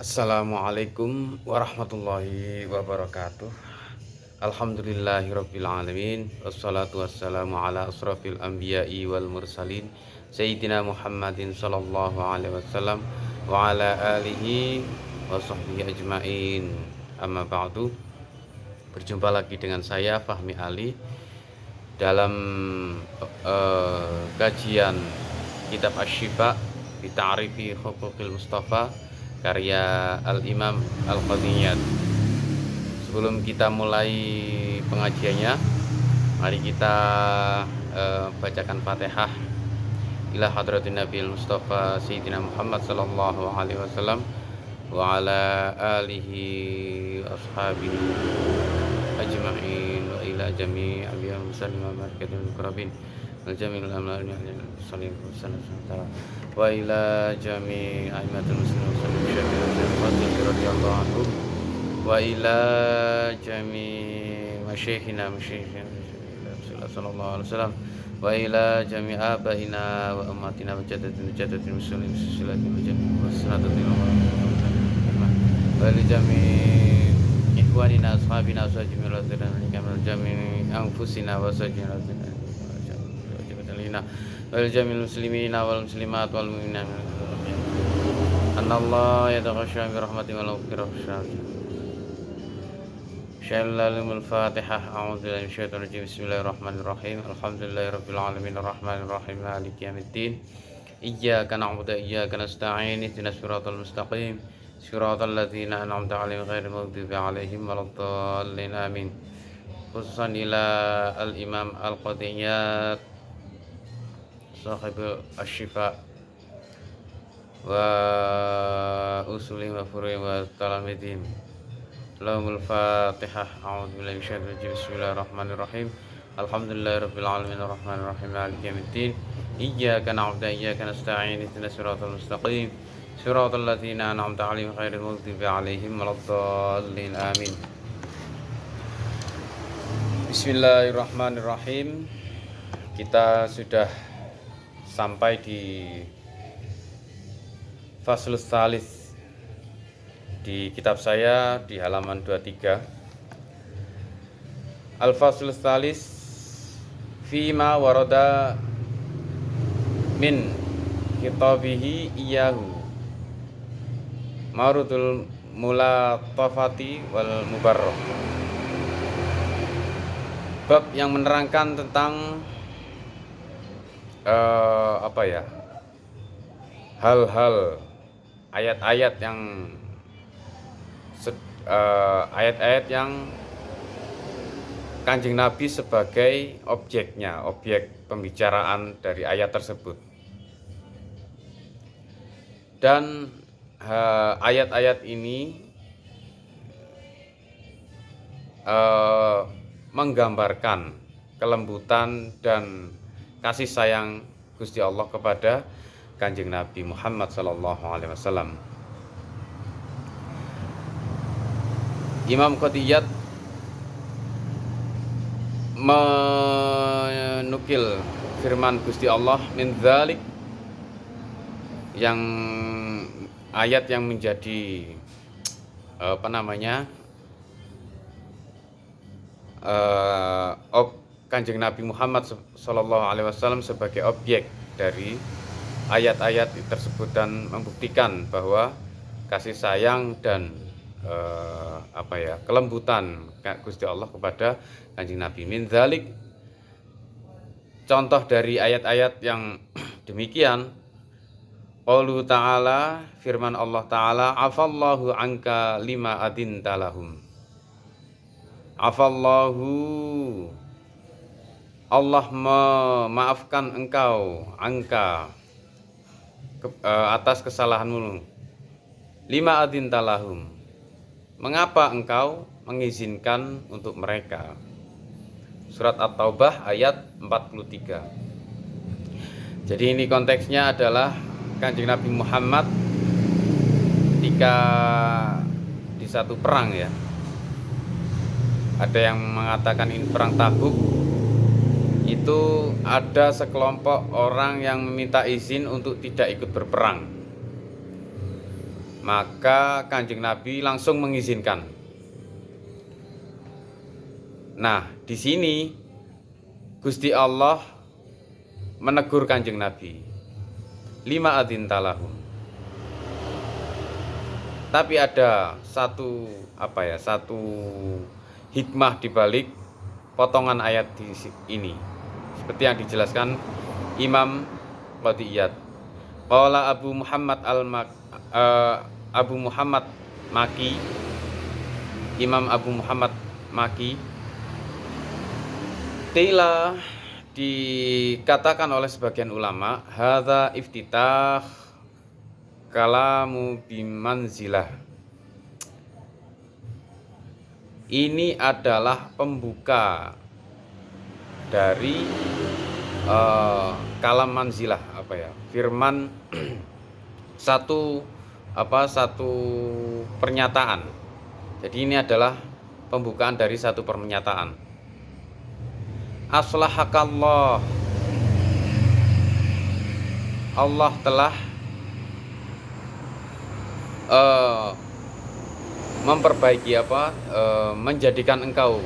Assalamualaikum warahmatullahi wabarakatuh. Alhamdulillahirabbil alamin. Wassalatu wassalamu ala asrafil anbiya'i wal mursalin Sayyidina Muhammadin sallallahu alaihi wasallam wa ala alihi wa sahbihi ajmain. Amma ba'du. Berjumpa lagi dengan saya Fahmi Ali dalam kajian kitab Asy-Syifa bi Ta'rifi Huquqil Mustafa karya Al-Imam Al-Qadhiyat. Sebelum kita mulai pengajiannya, mari kita bacakan Fatihah ila hadratin Nabil Mustafa Sayyidina Muhammad sallallahu alaihi wasallam wa ala alihi ashabihi ajma'in wa ila jami'i abiyal muslimin wa barakatuh mukarrabin wal jami'il amal sallallahu alaihi wasallam wa ila jami'i aimatul muslimin radhiyallahu anhum wa ila jami'i masyayikhina sallallahu alaihi wasallam wa ila jami'i abaina wa ummatina wa jaddatina muslimin silsilatin wa jami'i wasanatin wa ila jami'i ikhwanina ashabina sajmin radhiyallahu anhum jami'i anfusina wa sajmin radhiyallahu wal jamil muslimina wal muslimat wal mu'minina anallahu yataghasha bi rahmatihi wa maghfiratihi syai'ul fatihah a'udzu billahi minasyaitonir rajim bismillahirrahmanirrahim alhamdulillahirabbil alamin arrahmanir rahim maliki yaumiddin iyyaka na'budu wa iyyaka nasta'in ihdinas siratal mustaqim siratal ladzina an'amta 'alaihim ghairil maghdubi 'alaihim waladdallin amin. Khususan ila al-imam al-Qadhiyat sahibul asy-Syifa wa usuli wa furu wa talamidin. Lahumul Fatihah. A'udzu billahi minasyaitonir rajim. Bismillahirrahmanirrahim. Alhamdulillahirabbil alamin arrahmanir rahim maliki yaumiddin. Iyyaka na'budu wa iyyaka nasta'in ihdinas siratal mustaqim siratal ladzina an'amta 'alaihim ghairil maghdubi 'alaihim waladdallin amin. Bismillahirrahmanirrahim. Kita sudah sampai di Faslus Tsalis di kitab saya di halaman 23. Al-Faslus Tsalis fima warada min khitabihi iyahu marudul mulatafati wal mubarrah. Bab yang menerangkan tentang hal-hal ayat-ayat yang Kanjeng Nabi sebagai objeknya, objek pembicaraan dari ayat tersebut. Dan ayat-ayat ini menggambarkan kelembutan dan kasih sayang Gusti Allah kepada Kanjeng Nabi Muhammad sallallahu alaihi wasallam. Imam Qadhiyat menukil firman Gusti Allah min dzalik, yang ayat yang menjadi Kanjeng Nabi Muhammad sallallahu alaihi wasallam sebagai objek dari ayat-ayat tersebut dan membuktikan bahwa kasih sayang dan kelembutan Gusti Allah kepada Kanjeng Nabi. Min dzalik, contoh dari ayat-ayat yang demikian, qaulu ta'ala, firman Allah Ta'ala, afallahu anka lima adinta lahum. Afallahu, Allah memaafkan engkau, angka, atas kesalahanmu. Lima adinta lahum, mengapa engkau mengizinkan untuk mereka. Surat At-Taubah ayat 43. Jadi ini konteksnya adalah Kanjeng Nabi Muhammad ketika di satu perang ya. Ada yang mengatakan ini perang Tabuk. Itu ada sekelompok orang yang meminta izin untuk tidak ikut berperang. maka Kanjeng Nabi langsung mengizinkan. Nah, di sini Gusti Allah menegur Kanjeng Nabi, lima adzinta lahum. Tapi ada satu hikmah di balik potongan ayat ini, seperti yang dijelaskan Imam Qadiyat. Qala Abu Muhammad Maki, Imam Abu Muhammad Maki, qila, dikatakan oleh sebagian ulama, hadza iftitah kalamu bimanzilah. Ini adalah pembuka dari kalam manzilah, firman satu pernyataan. Jadi ini adalah pembukaan dari satu pernyataan. Aslahakallah, Allah telah memperbaiki menjadikan engkau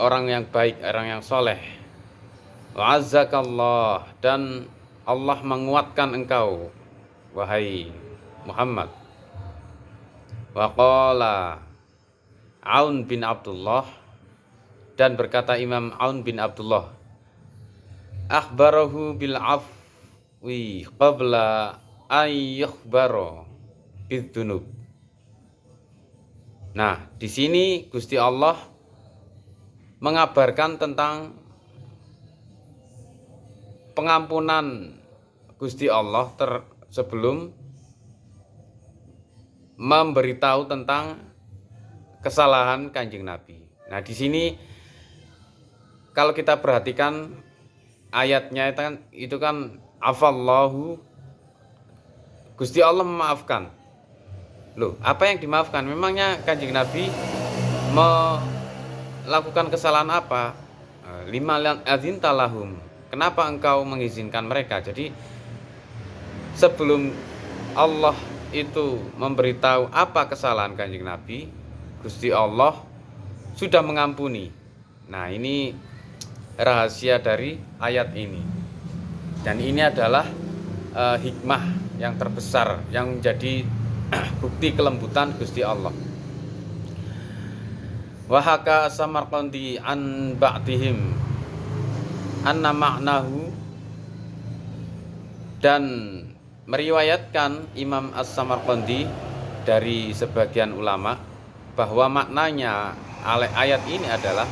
orang yang baik, orang yang soleh. Wa'azzakallah, dan Allah menguatkan engkau, wahai Muhammad. Wa qala Aun bin Abdullah, dan berkata Imam Aun bin Abdullah, akhbarahu bil afwi qabla ayyukhbaro bidzunub. Nah, di sini Gusti Allah mengabarkan tentang pengampunan Gusti Allah sebelum memberitahu tentang kesalahan Kanjeng Nabi. Nah, di sini kalau kita perhatikan ayatnya itu kan afallahu, Gusti Allah memaafkan. Loh, apa yang dimaafkan? Memangnya Kanjeng Nabi melakukan kesalahan apa? Lima adzinta lahum, kenapa engkau mengizinkan mereka? Jadi sebelum Allah itu memberitahu apa kesalahan Kanjeng Nabi, Gusti Allah sudah mengampuni. Nah, ini rahasia dari ayat ini. Dan ini adalah hikmah yang terbesar yang menjadi bukti kelembutan Gusti Allah. Wa haka Samarqandi an ba'dihim anna ma'nahu, dan meriwayatkan Imam As-Samarqandi dari sebagian ulama bahwa maknanya ayat ini adalah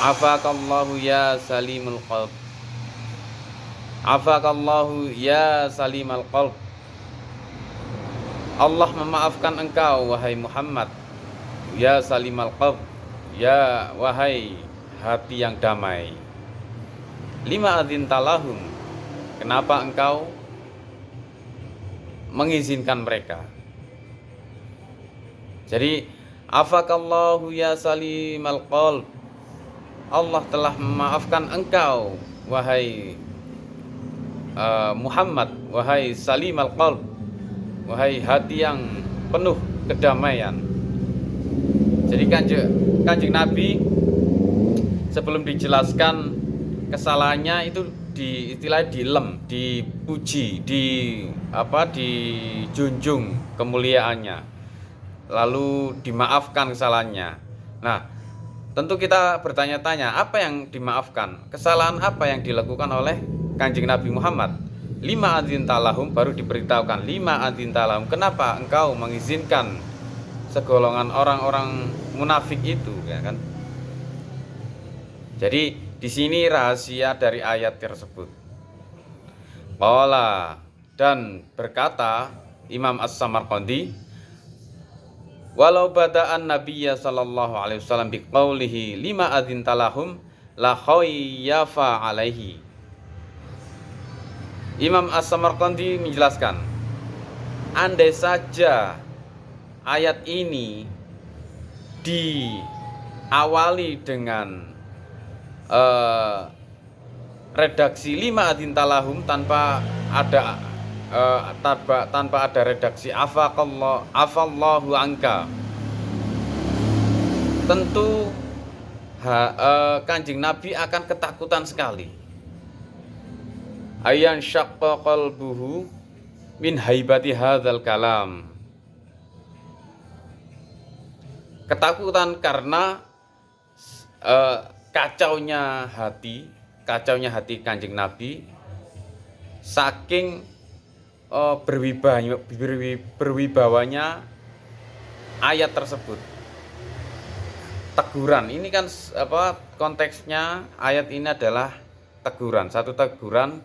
afakallahu ya salimul qalb, afakallahu ya salimal qalb, Allah memaafkan engkau wahai Muhammad, ya salimal qalb, ya wahai hati yang damai. Lima adzinta lahum, kenapa engkau mengizinkan mereka? Jadi afakallahu ya salimal qalb, Allah telah memaafkan engkau wahai Muhammad, wahai salimal qalb, wahai hati yang penuh kedamaian. Jadi Kanjeng Nabi sebelum dijelaskan kesalahannya itu dipuji, dijunjung kemuliaannya, lalu dimaafkan kesalahannya. Nah, tentu kita bertanya-tanya, apa yang dimaafkan? Kesalahan apa yang dilakukan oleh Kanjeng Nabi Muhammad? Lima adzinta lahum, baru diberitahukan lima adzinta lahum. Kenapa engkau mengizinkan segolongan orang-orang munafik itu, ya kan? Jadi di sini rahasia dari ayat tersebut. Qala, dan berkata Imam As-Samarqandi, walau bada'an Nabiyya sallallahu alaihi wasallam biqaulihi lima adzinta lahum la khayyafa alaihi. Imam As-Samarqandi menjelaskan, andai saja ayat ini diawali dengan redaksi lima adzinta lahum tanpa ada tanpa ada redaksi afallahu anka, tentu Kanjeng Nabi akan ketakutan sekali. Ayan syaqqa qalbuhu min haibati hadzal kalam. Ketakutan karena kacaunya hati Kanjeng Nabi saking berwibawanya ayat tersebut. Teguran ini kan konteksnya ayat ini adalah teguran, satu teguran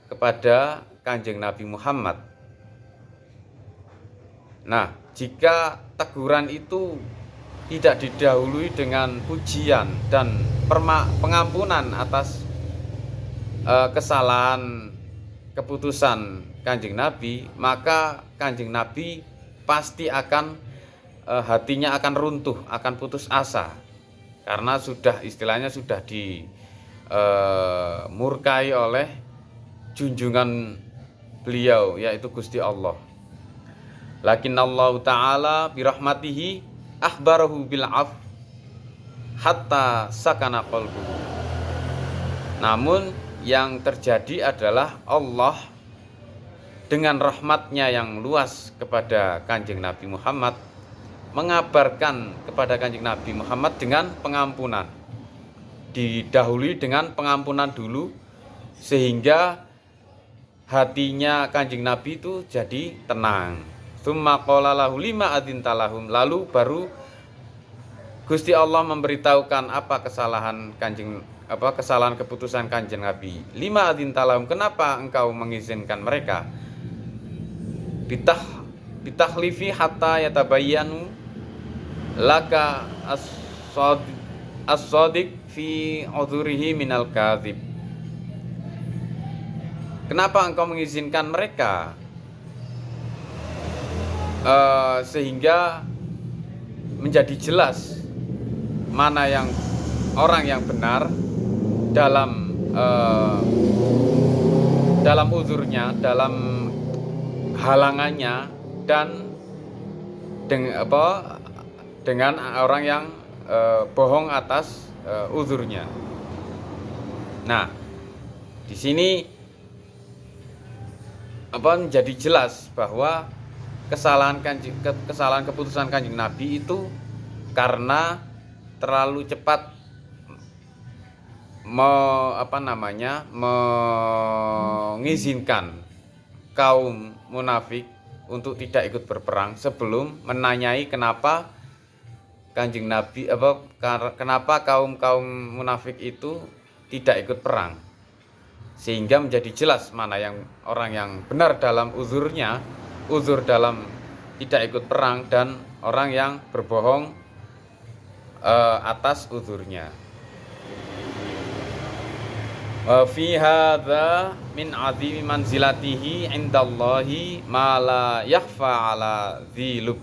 kepada Kanjeng Nabi Muhammad. Nah, jika teguran itu tidak didahului dengan pujian dan pengampunan atas kesalahan keputusan Kanjeng Nabi, maka Kanjeng Nabi pasti akan hatinya akan runtuh, akan putus asa, karena istilahnya sudah dimurkai oleh junjungan beliau, yaitu Gusti Allah. Lakinnallahu ta'ala birahmatihi akhbarahu bil af hatta sakana qalbuhu. Namun yang terjadi adalah Allah dengan rahmatnya yang luas kepada Kanjeng Nabi Muhammad mengabarkan kepada Kanjeng Nabi Muhammad dengan pengampunan. Didahului dengan pengampunan dulu, sehingga hatinya Kanjeng Nabi itu jadi tenang. Tsumma qala lahu lima adzintalahum, lalu baru Gusti Allah memberitahukan apa kesalahan keputusan Kanjeng Nabi. Lima adzintalahum, kenapa engkau mengizinkan mereka? Bitakhlifi hatta yatabayyanu laka as-shadiq fi udhurihi minal kadhib. Kenapa engkau mengizinkan mereka? Sehingga menjadi jelas mana yang orang yang benar dalam uzurnya, dalam halangannya, dan dengan orang yang bohong atas uzurnya. Nah, di sini menjadi jelas bahwa kesalahan keputusan Kanjeng Nabi itu karena terlalu cepat mengizinkan kaum munafik untuk tidak ikut berperang sebelum menanyai kenapa Kanjeng Nabi kenapa kaum munafik itu tidak ikut perang, sehingga menjadi jelas mana yang orang yang benar dalam uzur dalam tidak ikut perang, dan orang yang berbohong atas uzurnya. Fi hadza min azimi manzilatihi indallahi ma la yakhfa ala dzilub.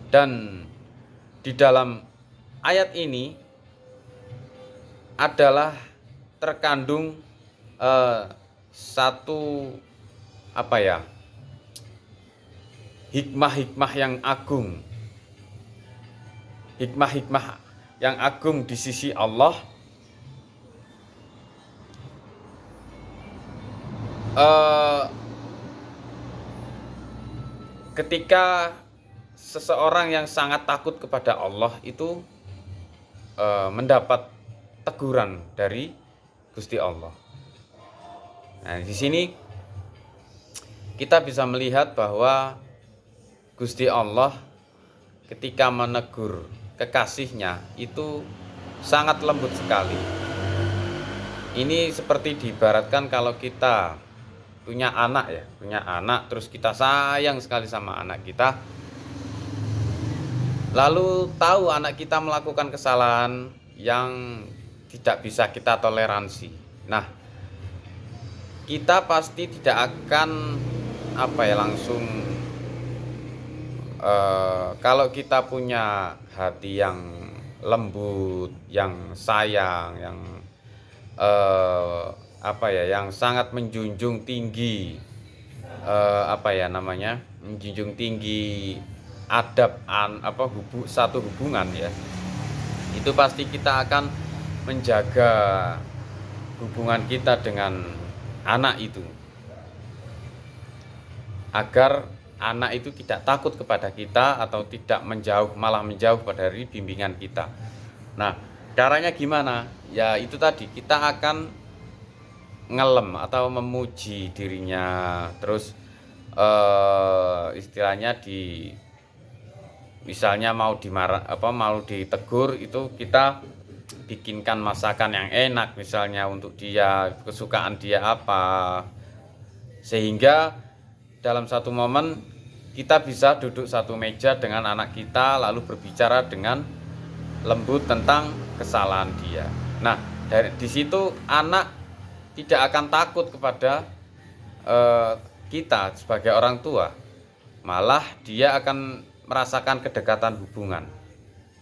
Dan di dalam ayat ini adalah terkandung satu hikmah-hikmah yang agung. Hikmah-hikmah yang agung di sisi Allah, ketika seseorang yang sangat takut kepada Allah itu mendapat teguran dari Gusti Allah. Nah, di sini kita bisa melihat bahwa Gusti Allah ketika menegur kekasihnya itu sangat lembut sekali. Ini seperti diibaratkan kalau kita punya anak terus kita sayang sekali sama anak kita, lalu tahu anak kita melakukan kesalahan yang tidak bisa kita toleransi. Nah, kita pasti tidak akan langsung kalau kita punya hati yang lembut, yang sayang, yang yang sangat menjunjung tinggi apa ya namanya, menjunjung tinggi adab satu hubungan ya, itu pasti kita akan menjaga hubungan kita dengan anak itu, agar anak itu tidak takut kepada kita atau tidak menjauh, malah menjauh dari bimbingan kita. Nah, caranya gimana? Ya itu tadi, kita akan ngelem atau memuji dirinya, terus istilahnya misalnya mau ditegur, itu kita bikinkan masakan yang enak misalnya untuk dia, kesukaan dia apa, sehingga dalam satu momen kita bisa duduk satu meja dengan anak kita lalu berbicara dengan lembut tentang kesalahan dia. Nah, di situ anak tidak akan takut kepada kita sebagai orang tua, malah dia akan merasakan kedekatan hubungan.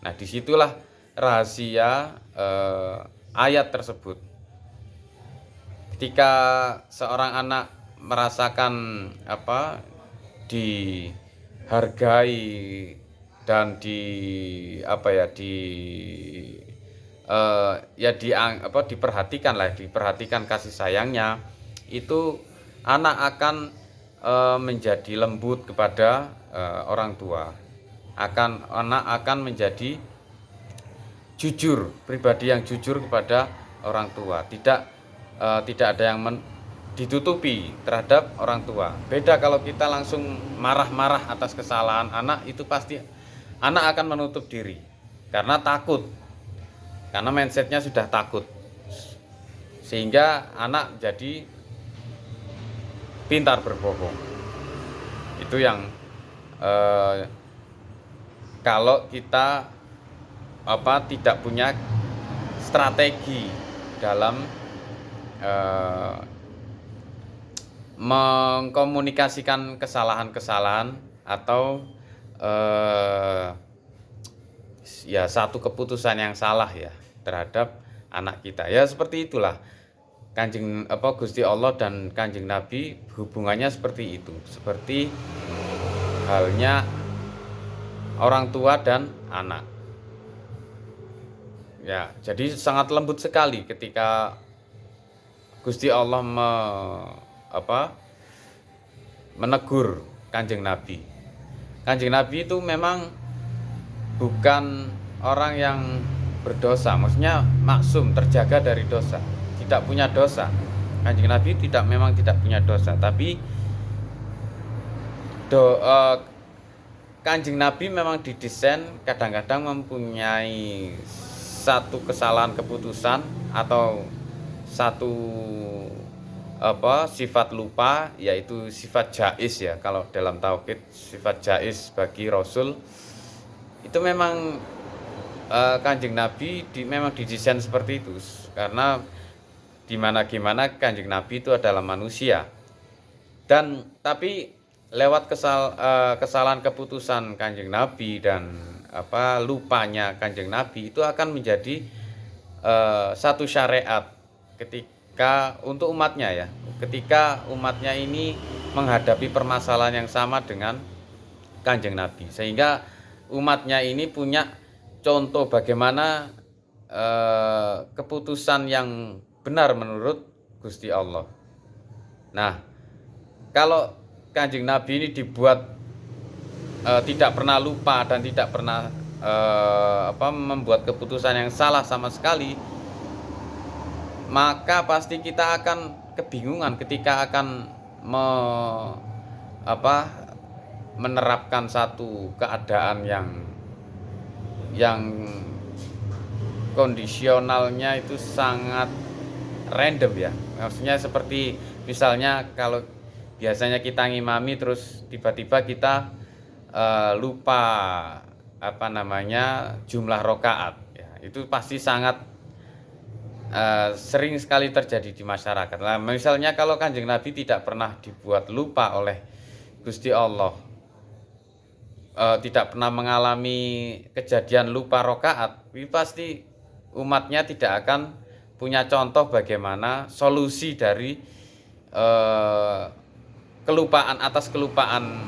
Nah, disitulah rahasia ayat tersebut. Ketika seorang anak merasakan dihargai dan diperhatikan kasih sayangnya, itu anak akan menjadi lembut kepada orang tua. Anak akan menjadi jujur, pribadi yang jujur kepada orang tua. Tidak ada yang ditutupi terhadap orang tua. Beda kalau kita langsung marah-marah atas kesalahan anak, itu pasti anak akan menutup diri karena takut, karena mindsetnya sudah takut, sehingga anak jadi pintar berbohong. Itu yang kalau kita tidak punya strategi dalam mengkomunikasikan kesalahan-kesalahan atau ya satu keputusan yang salah ya terhadap anak kita. Ya seperti itulah Gusti Allah dan Kanjeng Nabi hubungannya seperti itu. Seperti halnya orang tua dan anak. Ya, jadi sangat lembut sekali ketika Gusti Allah menegur Kanjeng Nabi. Kanjeng Nabi itu memang bukan orang yang berdosa, maksudnya maksum, terjaga dari dosa, tidak punya dosa. Kanjeng Nabi memang tidak punya dosa, tapi Kanjeng Nabi memang didesain kadang-kadang mempunyai satu kesalahan keputusan atau satu sifat lupa, yaitu sifat jaiz ya. Kalau dalam tauhid, sifat jaiz bagi Rasul itu memang Kanjeng Nabi memang didesain seperti itu, karena gimana Kanjeng Nabi itu adalah manusia. Tapi lewat kesalahan keputusan Kanjeng Nabi dan lupanya Kanjeng Nabi, itu akan menjadi satu syariat ketika untuk umatnya ya, ketika umatnya ini menghadapi permasalahan yang sama dengan Kanjeng Nabi, sehingga umatnya ini punya contoh bagaimana keputusan yang benar menurut Gusti Allah. Nah, kalau Kanjeng Nabi ini dibuat tidak pernah lupa dan tidak pernah membuat keputusan yang salah sama sekali, maka pasti kita akan kebingungan ketika akan menerapkan satu keadaan yang kondisionalnya itu sangat random ya. Maksudnya seperti misalnya kalau biasanya kita ngimami terus tiba-tiba kita lupa jumlah rakaat ya, itu pasti sangat sering sekali terjadi di masyarakat. Nah, misalnya kalau Kanjeng Nabi tidak pernah dibuat lupa oleh Gusti Allah, tidak pernah mengalami kejadian lupa rakaat, pasti umatnya tidak akan punya contoh bagaimana solusi dari kelupaan atas kelupaan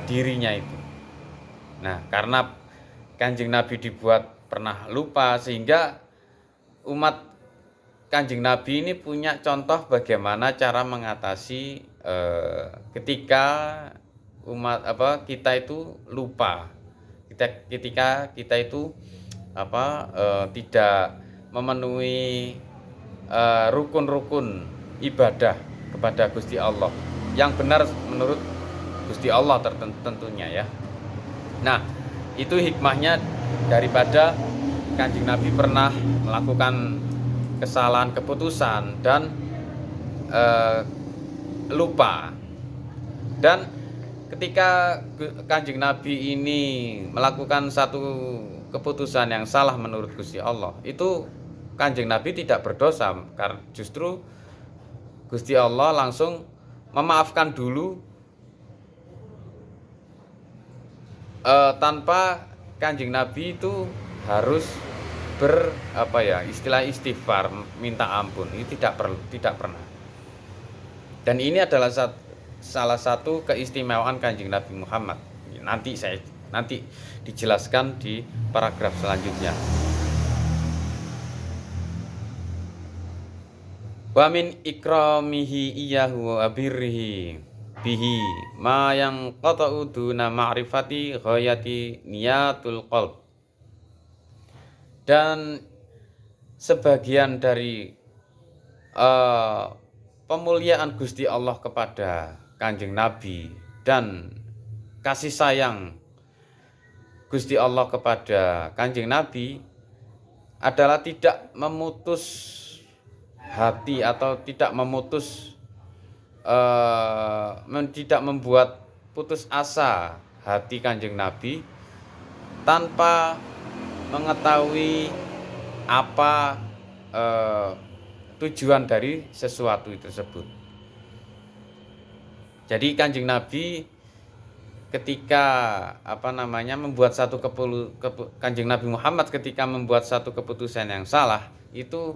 dirinya itu. Nah, karena Kanjeng Nabi dibuat pernah lupa, sehingga umat Kanjeng Nabi ini punya contoh bagaimana cara mengatasi ketika kita itu lupa, ketika kita itu tidak memenuhi rukun-rukun ibadah kepada Gusti Allah yang benar menurut Gusti Allah tentunya ya. Nah, itu hikmahnya daripada Kanjeng Nabi pernah melakukan kesalahan keputusan dan lupa. Dan ketika Kanjeng Nabi ini melakukan satu keputusan yang salah menurut Gusti Allah, itu Kanjeng Nabi tidak berdosa, karena justru Gusti Allah langsung memaafkan dulu tanpa Kanjeng Nabi itu harus istighfar, minta ampun. Ini tidak pernah. Dan ini adalah salah satu keistimewaan Kanjeng Nabi Muhammad. Nanti dijelaskan di paragraf selanjutnya. Wa min ikramihi iyyahu wa birrihi bihi ma yang qata'u duna ma'rifati ghayati niyatul qalb. Dan sebagian dari pemuliaan Gusti Allah kepada Kanjeng Nabi dan kasih sayang Gusti Allah kepada Kanjeng Nabi adalah tidak memutus hati atau tidak membuat putus asa hati Kanjeng Nabi tanpa mengetahui apa tujuan dari sesuatu tersebut. Jadi Kanjeng Nabi ketika Kanjeng Nabi Muhammad ketika membuat satu keputusan yang salah, itu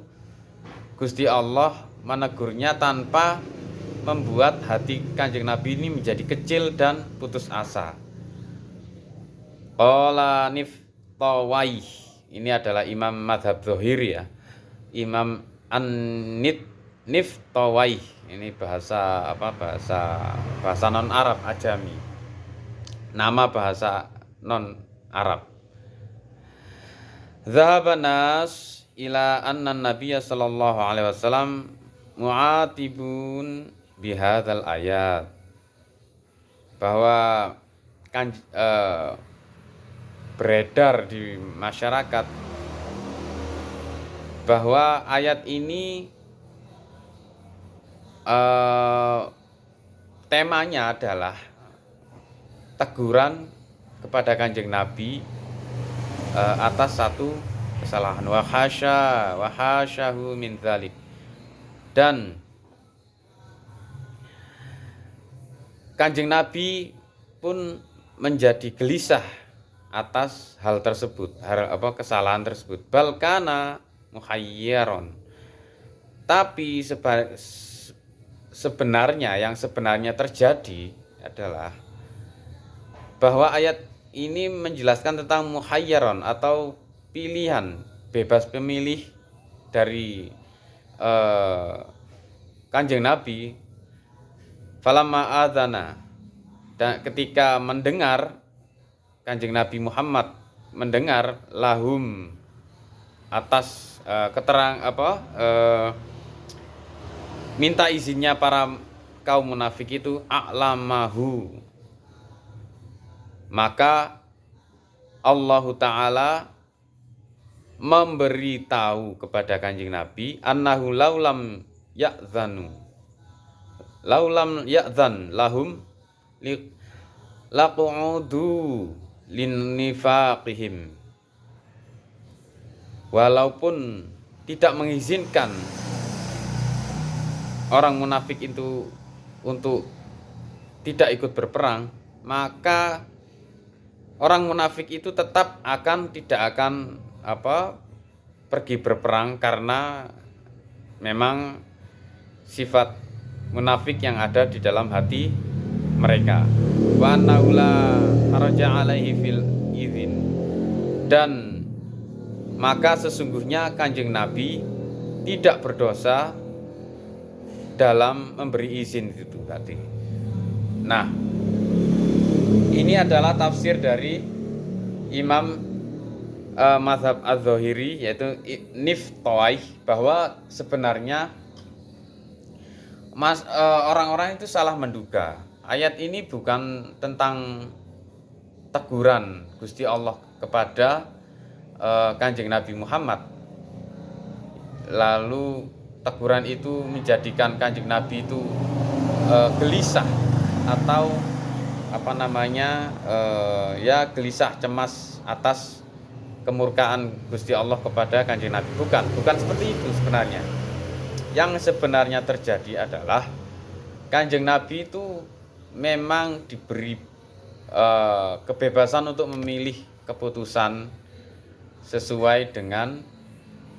Gusti Allah menegurnya tanpa membuat hati Kanjeng Nabi ini menjadi kecil dan putus asa. Qala Niftawai, ini adalah imam madhab Zahiri ya. Imam Niftawai, ini bahasa non Arab Ajami. Nama bahasa non Arab. Dhahaban nas ila anna Nabiyya sallallahu alaihi wasallam mu'atibun bihadzal ayat, bahwa beredar di masyarakat bahwa ayat ini temanya adalah teguran kepada Kanjeng Nabi atas satu kesalahan, wa hasyahu min dzalik. Dan Kanjeng Nabi pun menjadi gelisah atas hal tersebut, kesalahan tersebut. Balkana muhayyaron. Tapi sebenarnya yang terjadi adalah bahwa ayat ini menjelaskan tentang muhayyaron atau pilihan, bebas pemilih dari Kanjeng Nabi. Falamma adzana, dan ketika mendengar Kanjeng Nabi Muhammad mendengar lahum atas minta izinnya para kaum munafik itu, a'lamahu, maka Allah Ta'ala memberitahu kepada Kanjeng Nabi annahu laulam ya'zan lahum laqudu linnifaqihim, walaupun tidak mengizinkan orang munafik itu untuk tidak ikut berperang, maka orang munafik itu tetap tidak akan pergi berperang, karena memang sifat munafik yang ada di dalam hati mereka. Wa annahu la haraja alaihi fil idzin, dan maka sesungguhnya Kanjeng Nabi tidak berdosa dalam memberi izin itu tadi. Nah, ini adalah tafsir dari Imam mazhab Az-Zahiri, yaitu Niftoih, bahwa sebenarnya orang-orang itu salah menduga. Ayat ini bukan tentang teguran Gusti Allah kepada Kanjeng Nabi Muhammad, lalu teguran itu menjadikan Kanjeng Nabi itu gelisah atau gelisah cemas atas kemurkaan Gusti Allah kepada Kanjeng Nabi. Bukan seperti itu sebenarnya. Yang sebenarnya terjadi adalah Kanjeng Nabi itu memang diberi kebebasan untuk memilih keputusan sesuai dengan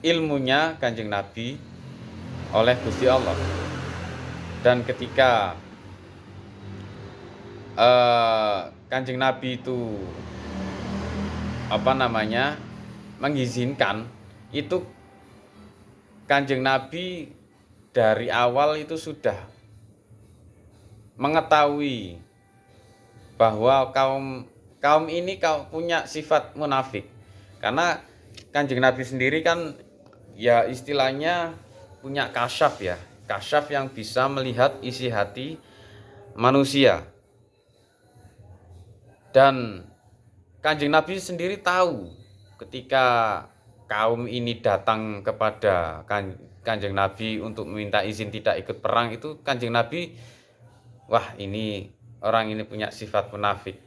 ilmunya Kanjeng Nabi oleh Gusti Allah. Dan ketika Kanjeng Nabi itu mengizinkan, itu Kanjeng Nabi dari awal itu sudah mengetahui bahwa kaum ini punya sifat munafik. Karena Kanjeng Nabi sendiri kan ya istilahnya punya kasyaf ya, kasyaf yang bisa melihat isi hati manusia. Dan Kanjeng Nabi sendiri tahu ketika kaum ini datang kepada Kanjeng Nabi untuk meminta izin tidak ikut perang, itu Kanjeng Nabi, wah, ini orang ini punya sifat munafik.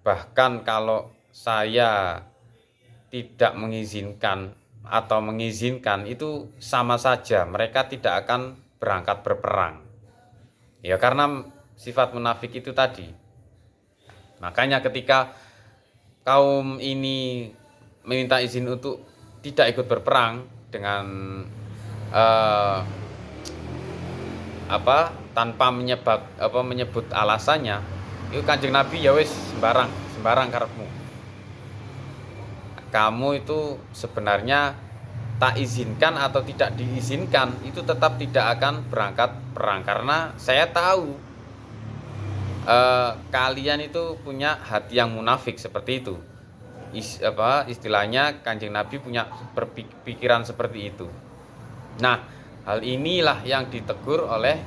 Bahkan kalau saya tidak mengizinkan atau mengizinkan, itu sama saja, mereka tidak akan berangkat berperang. Ya karena sifat munafik itu tadi. Makanya ketika kaum ini meminta izin untuk tidak ikut berperang dengan tanpa menyebut alasannya, itu Kanjeng Nabi ya wis sembarang karepmu. Kamu itu sebenarnya tak izinkan atau tidak diizinkan, itu tetap tidak akan berangkat perang, karena saya tahu kalian itu punya hati yang munafik seperti itu. Istilahnya Kanjeng Nabi punya berpikiran seperti itu. Nah, hal inilah yang ditegur oleh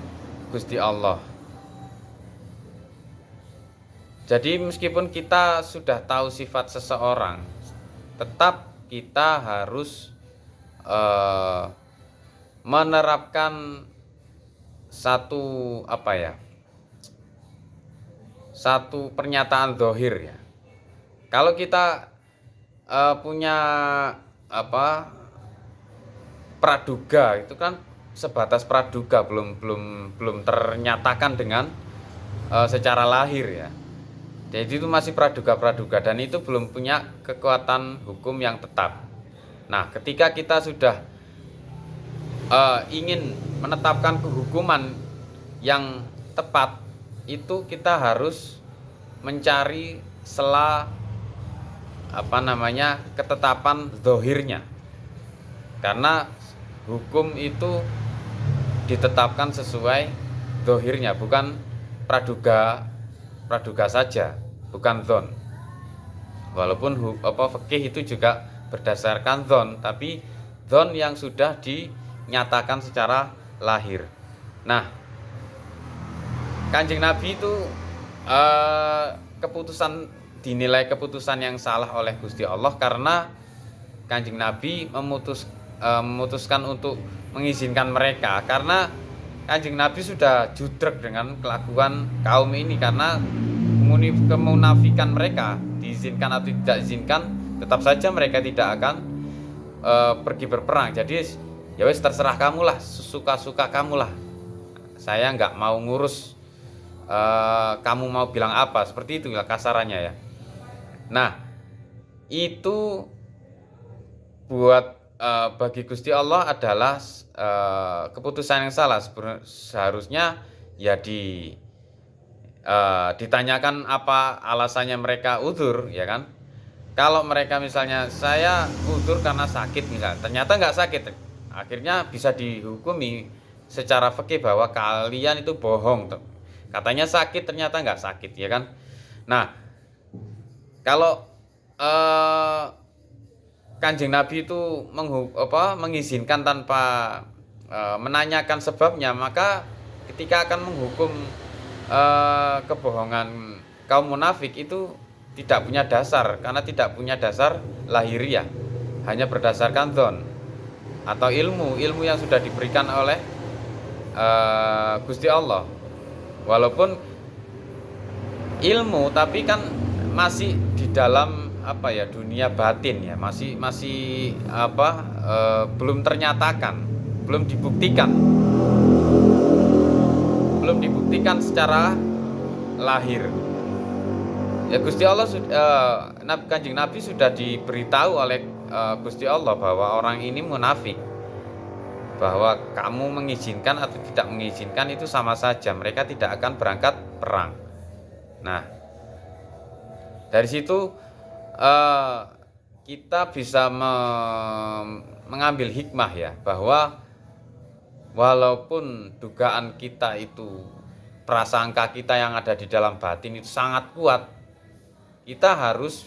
Gusti Allah. Jadi meskipun kita sudah tahu sifat seseorang, tetap kita harus menerapkan satu pernyataan zahir ya. Kalau kita punya praduga, itu kan sebatas praduga, belum ternyatakan dengan secara lahir ya. Jadi itu masih praduga dan itu belum punya kekuatan hukum yang tetap. Nah, ketika kita sudah ingin menetapkan kehukuman yang tepat, itu kita harus mencari sela ketetapan zahirnya. Karena hukum itu ditetapkan sesuai zahirnya, bukan praduga saja, bukan dzon. Walaupun fikih itu juga berdasarkan dzon, tapi dzon yang sudah dinyatakan secara lahir. Nah, Kanjeng Nabi itu dinilai keputusan yang salah oleh Gusti Allah karena Kanjeng Nabi memutuskan untuk mengizinkan mereka, karena Kanjeng Nabi sudah judrek dengan kelakuan kaum ini, karena kemunafikan mereka, diizinkan atau tidak diizinkan, tetap saja mereka tidak akan pergi berperang. Jadi ya wes terserah kamulah, suka-suka kamulah, saya nggak mau ngurus kamu mau bilang apa, seperti itu lah kasarannya ya. Nah, itu buat bagi Gusti Allah adalah keputusan yang salah. Seharusnya ya ditanyakan apa alasannya mereka udzur, ya kan? Kalau mereka misalnya saya udzur karena sakit misalnya, ternyata nggak sakit, akhirnya bisa dihukumi secara fikih bahwa kalian itu bohong. Katanya sakit, ternyata nggak sakit, ya kan? Nah, kalau Kanjeng Nabi itu mengizinkan tanpa menanyakan sebabnya, maka ketika akan menghukum kebohongan kaum munafik itu tidak punya dasar, karena tidak punya dasar lahiriah, hanya berdasarkan dzon atau ilmu yang sudah diberikan oleh Gusti Allah. Walaupun ilmu, tapi kan masih di dalam dunia batin ya, masih belum ternyatakan, belum dibuktikan secara lahir. Ya Gusti Allah Kanjeng Nabi sudah diberitahu oleh Gusti Allah bahwa orang ini munafik, bahwa kamu mengizinkan atau tidak mengizinkan itu sama saja, mereka tidak akan berangkat perang. Nah, dari situ kita bisa mengambil hikmah ya, bahwa walaupun dugaan kita itu, prasangka kita yang ada di dalam batin itu sangat kuat, kita harus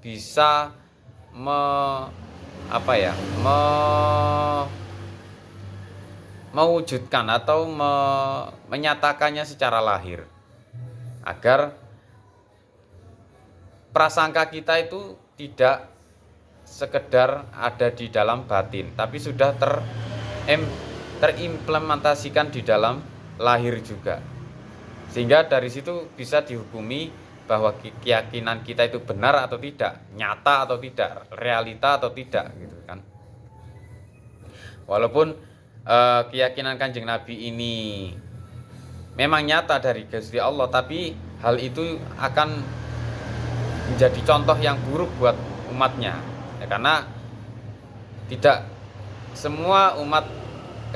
bisa mewujudkan atau menyatakannya secara lahir, agar prasangka kita itu tidak sekedar ada di dalam batin, tapi sudah terimplementasikan di dalam lahir juga, sehingga dari situ bisa dihukumi bahwa keyakinan kita itu benar atau tidak, nyata atau tidak, realita atau tidak, gitu kan. Walaupun keyakinan Kanjeng Nabi ini memang nyata dari Gusti Allah, tapi hal itu akan menjadi contoh yang buruk buat umatnya ya, karena tidak semua umat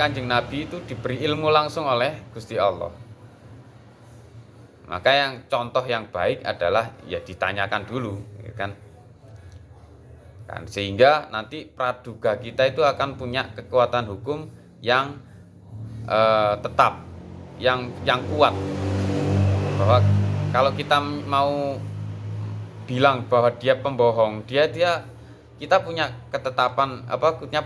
Kanjeng Nabi itu diberi ilmu langsung oleh Gusti Allah. Maka yang contoh yang baik adalah ya ditanyakan dulu, ya kan? Sehingga nanti praduga kita itu akan punya kekuatan hukum yang tetap, yang kuat, bahwa kalau kita mau bilang bahwa dia pembohong, kita punya ketetapan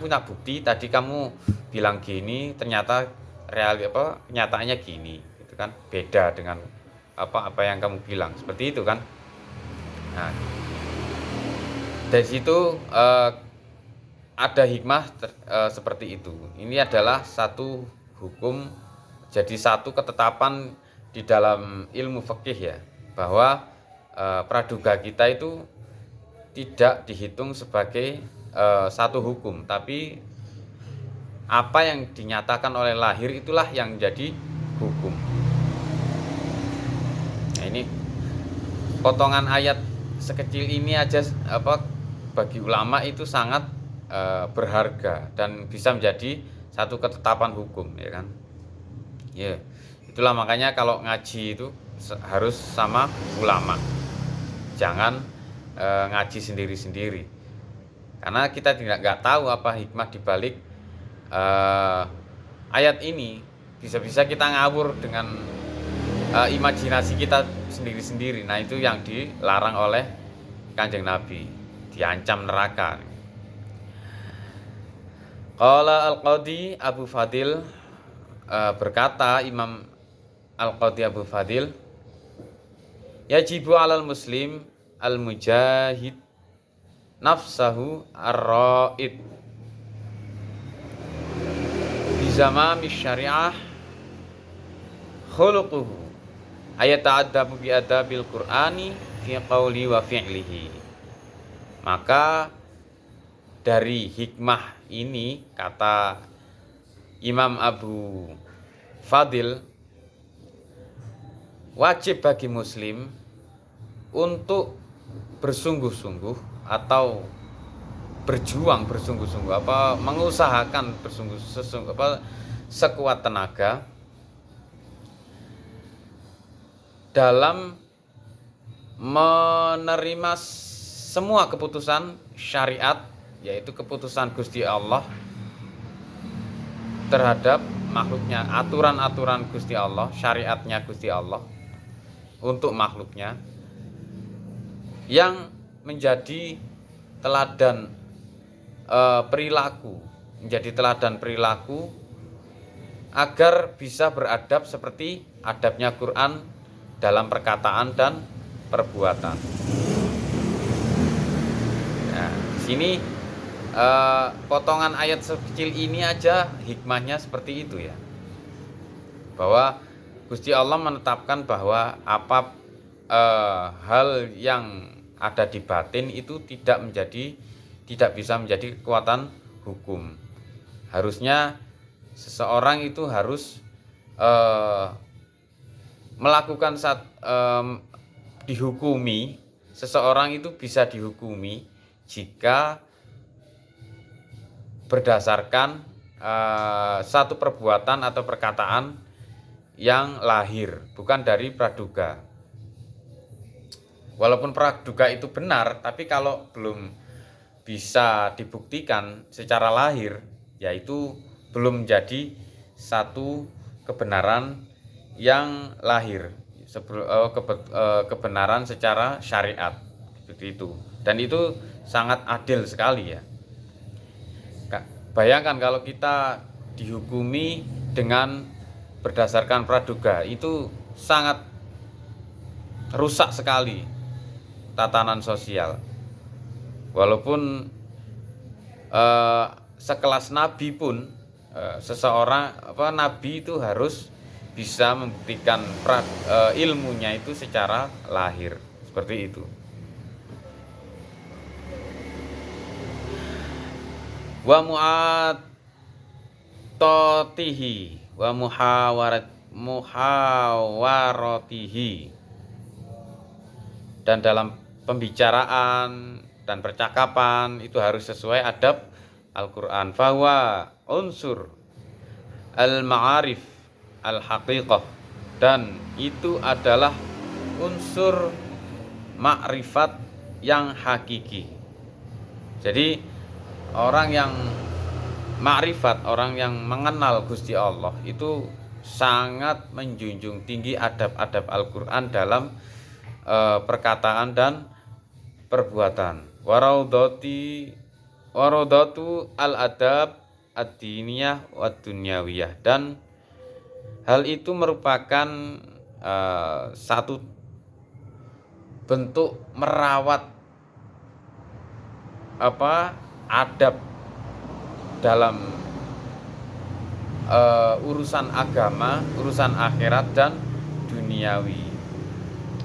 punya bukti, tadi kamu bilang gini, ternyata kenyataannya gini, gitu kan, beda dengan apa yang kamu bilang, seperti itu kan. Nah, dari situ ada hikmah seperti itu. Ini adalah satu hukum, jadi satu ketetapan di dalam ilmu fikih ya, bahwa praduga kita itu tidak dihitung sebagai satu hukum, tapi apa yang dinyatakan oleh lahir itulah yang jadi hukum. Nah, ini potongan ayat sekecil ini aja bagi ulama itu sangat berharga dan bisa menjadi satu ketetapan hukum, ya kan. Ya, itulah makanya kalau ngaji itu harus sama ulama. Jangan ngaji sendiri-sendiri, karena kita nggak tahu apa hikmah dibalik ayat ini. Bisa-bisa kita ngawur dengan imajinasi kita sendiri-sendiri. Nah, itu yang dilarang oleh Kanjeng Nabi, diancam neraka. Qala Al-Qadhi Abu Fadil, berkata Imam Al-Qadhi Abu Fadil, yajibu alal muslim al-mujahid nafsahu ar-ra'id bizamami syariah khuluquhu ayata'addabu bi adabil qur'ani fi qawli wa fi'lihi. Maka dari hikmah ini, kata Imam Abu Fadil, wajib bagi muslim untuk bersungguh-sungguh atau berjuang bersungguh-sungguh, mengusahakan sekuat tenaga dalam menerima semua keputusan syariat, yaitu keputusan Gusti Allah terhadap makhluknya, aturan-aturan Gusti Allah, syariatnya Gusti Allah untuk makhluknya, yang menjadi teladan perilaku agar bisa beradab seperti adabnya Quran dalam perkataan dan perbuatan. Nah, di sini potongan ayat sekecil ini aja hikmahnya seperti itu ya, bahwa Gusti Allah menetapkan bahwa hal yang ada di batin itu tidak bisa menjadi kekuatan hukum. Harusnya seseorang itu harus melakukan dihukumi, seseorang itu bisa dihukumi jika berdasarkan satu perbuatan atau perkataan yang lahir, bukan dari praduga. Walaupun praduga itu benar, tapi kalau belum bisa dibuktikan secara lahir, yaitu belum menjadi satu kebenaran yang lahir, kebenaran secara syariat, seperti itu. Dan itu sangat adil sekali ya. Bayangkan kalau kita dihukumi dengan berdasarkan praduga, itu sangat rusak sekali tatanan sosial. Walaupun sekelas nabi pun, nabi itu harus bisa membuktikan ilmunya itu secara lahir, seperti itu. Wa mu'atotihi wa muhawaratihi, dan dalam pembicaraan dan percakapan itu harus sesuai adab Al-Quran. Fahuwa unsur al-ma'arif al-haqiqah, dan itu adalah unsur makrifat yang hakiki. Jadi orang yang makrifat, orang yang mengenal Gusti Allah itu sangat menjunjung tinggi adab-adab Al-Quran dalam perkataan dan perbuatan. Waradatu al-adab ad-diniyah wa dunyawiyah, dan hal itu merupakan satu bentuk merawat adab dalam urusan agama, urusan akhirat dan duniawi.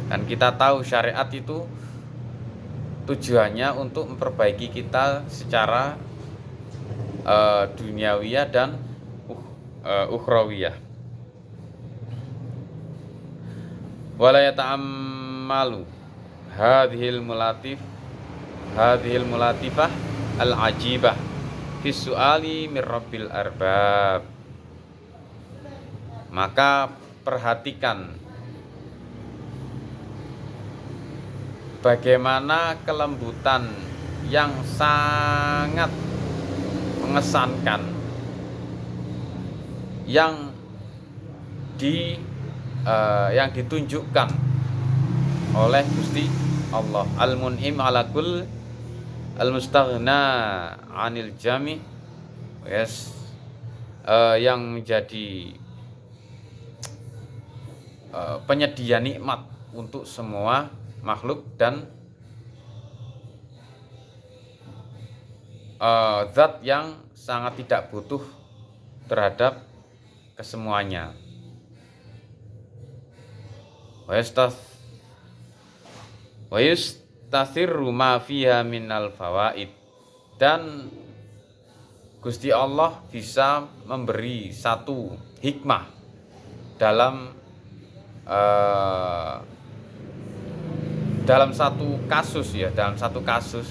Dan kita tahu syariat itu tujuannya untuk memperbaiki kita secara duniawiyah dan ukhrawiyah. Wala yata'ammalu hadhil mulatifah al-ajibah fi su'ali mir rabbil arbab. Maka perhatikan bagaimana kelembutan yang sangat mengesankan yang ditunjukkan oleh Gusti Allah, al-mun'im ala kull al-mustaghna 'anil jami', yang menjadi penyedia nikmat untuk semua makhluk dan zat yang sangat tidak butuh terhadap kesemuanya. Wa yustasirru ma fiha minal fawaid, dan Gusti Allah bisa memberi satu hikmah dalam satu kasus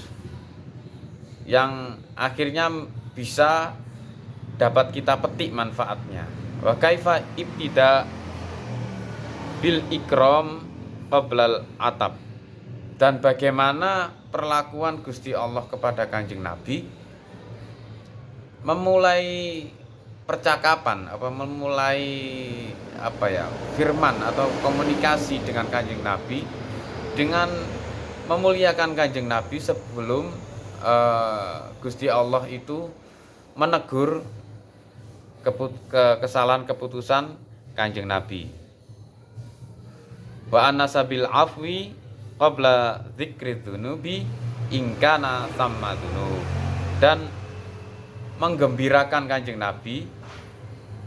yang akhirnya bisa dapat kita petik manfaatnya. Wa kaifa ibtida bil ikram qablal atab, dan bagaimana perlakuan Gusti Allah kepada Kanjeng Nabi memulai percakapan memulai firman atau komunikasi dengan Kanjeng Nabi dengan memuliakan Kanjeng Nabi sebelum Gusti Allah itu menegur kesalahan keputusan Kanjeng Nabi. Wa anasabil afwi qabla dzikri dzunubi ingkana samma dzunub, dan menggembirakan Kanjeng Nabi,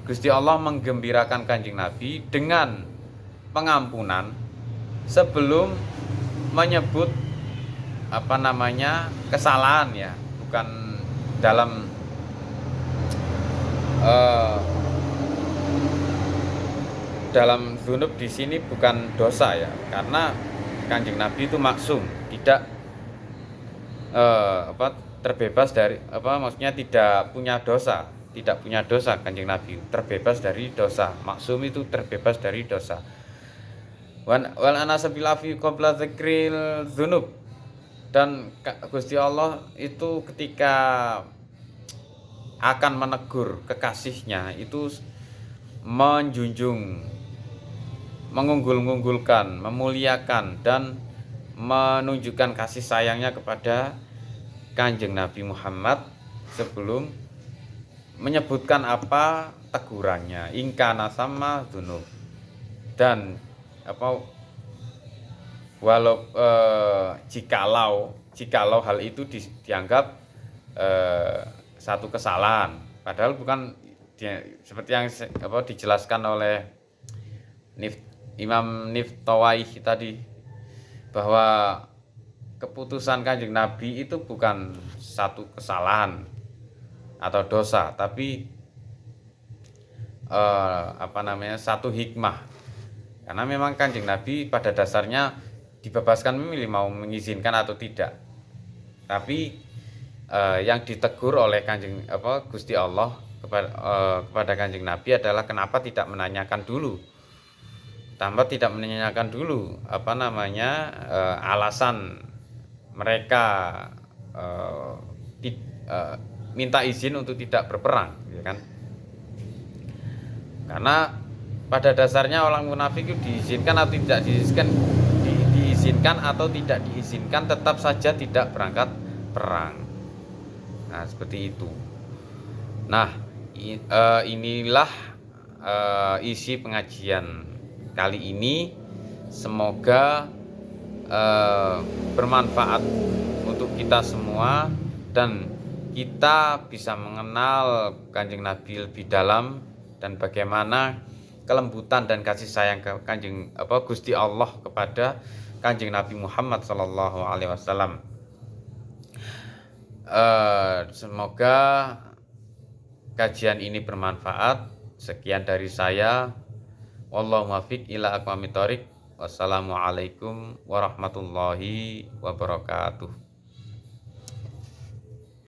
Gusti Allah menggembirakan Kanjeng Nabi dengan pengampunan sebelum menyebut kesalahan, ya, bukan dalam dzunub di sini bukan dosa, ya, karena Kanjeng Nabi itu maksum, tidak terbebas dari maksudnya tidak punya dosa. Kanjeng Nabi terbebas dari dosa, maksum itu terbebas dari dosa. Wal anasabil afi qabla dzikril dzunub, dan Gusti Allah itu ketika akan menegur kekasihnya itu menjunjung, mengunggul-unggulkan, memuliakan, dan menunjukkan kasih sayangnya kepada Kanjeng Nabi Muhammad sebelum menyebutkan apa tegurannya, ingkana sama dzunub, dan jikalau hal itu dianggap satu kesalahan, padahal bukan seperti yang dijelaskan oleh Imam Niftawai tadi, bahwa keputusan Kanjeng Nabi itu bukan satu kesalahan atau dosa, tapi satu hikmah. Karena memang Kanjeng Nabi pada dasarnya dibebaskan memilih mau mengizinkan atau tidak. Tapi yang ditegur oleh Gusti Allah kepada Kanjeng Nabi adalah kenapa tidak menanyakan dulu. Alasan mereka minta izin untuk tidak berperang, ya kan? Karena pada dasarnya orang munafik itu diizinkan atau tidak diizinkan tetap saja tidak berangkat perang. Nah, seperti itu. Nah, inilah isi pengajian kali ini. Semoga bermanfaat untuk kita semua dan kita bisa mengenal Kanjeng Nabi lebih dalam dan bagaimana kelembutan dan kasih sayang Gusti Allah kepada Kanjeng Nabi Muhammad sallallahu alaihi wasallam. Semoga kajian ini bermanfaat. Sekian dari saya. Wallahu muwaffiq ila aqwamit thoriq. Wassalamualaikum warahmatullahi wabarakatuh.